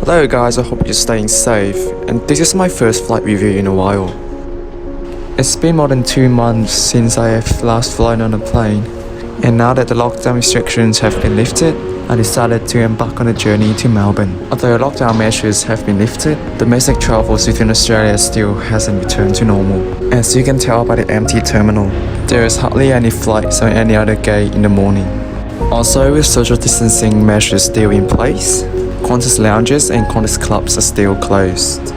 Hello guys, I hope you're staying safe, and this is my first flight review in a while. It's been more than 2 months since I have last flown on a plane, and now that the lockdown restrictions have been lifted, I decided to embark on a journey to Melbourne. Although lockdown measures have been lifted, domestic travels within Australia still hasn't returned to normal. As you can tell by the empty terminal, there is hardly any flights on any other gate in the morning. Also, with social distancing measures still in place, Qantas lounges and Qantas clubs are still closed.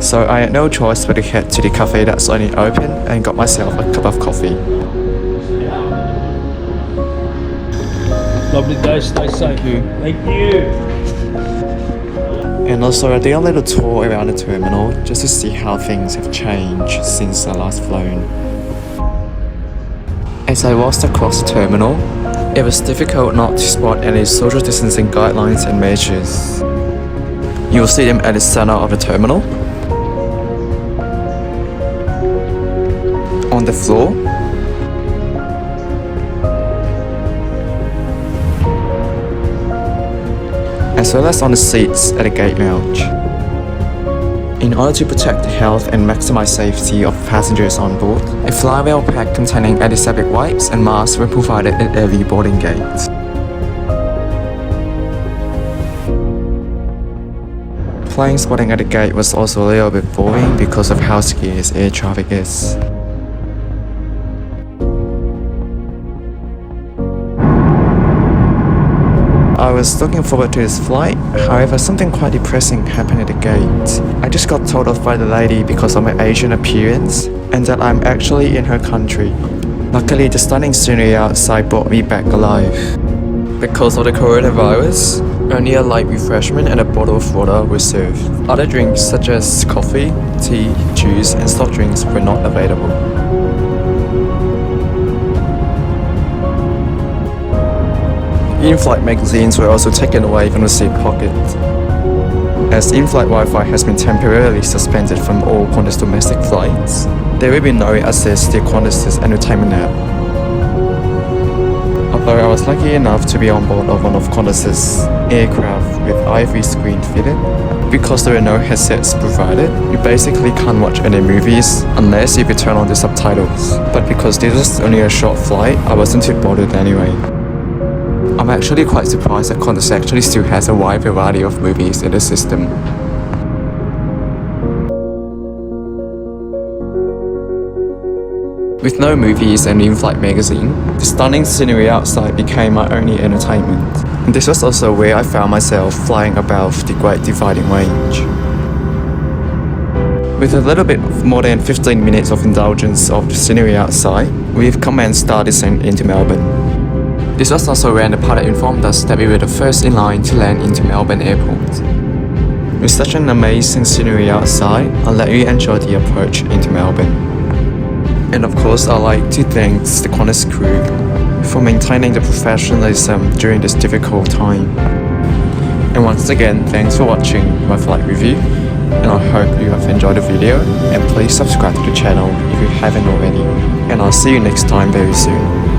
So I had no choice but to head to the cafe that's only open and got myself a cup of coffee. Lovely day, stay safe. Thank you. And also I did a little tour around the terminal just to see how things have changed since I last flown. As I walked across the terminal, it was difficult not to spot any social distancing guidelines and measures. You will see them at the center of the terminal, on the floor, as well as on the seats at the gate lounge. In order to protect the health and maximize safety of passengers on board, a flywheel pack containing antiseptic wipes and masks were provided at every boarding gate. Plane spotting at the gate was also a little bit boring because of how scarce air traffic is. I was looking forward to this flight, however something quite depressing happened at the gate. I just got told off by the lady because of my Asian appearance and that I'm actually in her country. Luckily the stunning scenery outside brought me back alive. Because of the coronavirus, only a light refreshment and a bottle of water were served. Other drinks such as coffee, tea, juice and soft drinks were not available. In-flight magazines were also taken away from the seat pocket. As in-flight Wi-Fi has been temporarily suspended from all Qantas domestic flights, there will be no access to Qantas's entertainment app. Although I was lucky enough to be on board of one of Qantas's aircraft with ivory screen fitted, because there are no headsets provided, you basically can't watch any movies unless you turn on the subtitles. But because this was only a short flight, I wasn't too bothered anyway. I'm actually quite surprised that Qantas actually still has a wide variety of movies in the system. With no movies and in-flight magazine, the stunning scenery outside became my only entertainment. And this was also where I found myself flying above the Great Dividing Range. With a little bit more than 15 minutes of indulgence of the scenery outside, we've commenced our descent into Melbourne. This was also when the pilot informed us that we were the first in line to land into Melbourne Airport. With such an amazing scenery outside, I'll let you enjoy the approach into Melbourne. And of course, I'd like to thank the Qantas crew for maintaining the professionalism during this difficult time. And once again, thanks for watching my flight review, and I hope you have enjoyed the video, and please subscribe to the channel if you haven't already. And I'll see you next time very soon.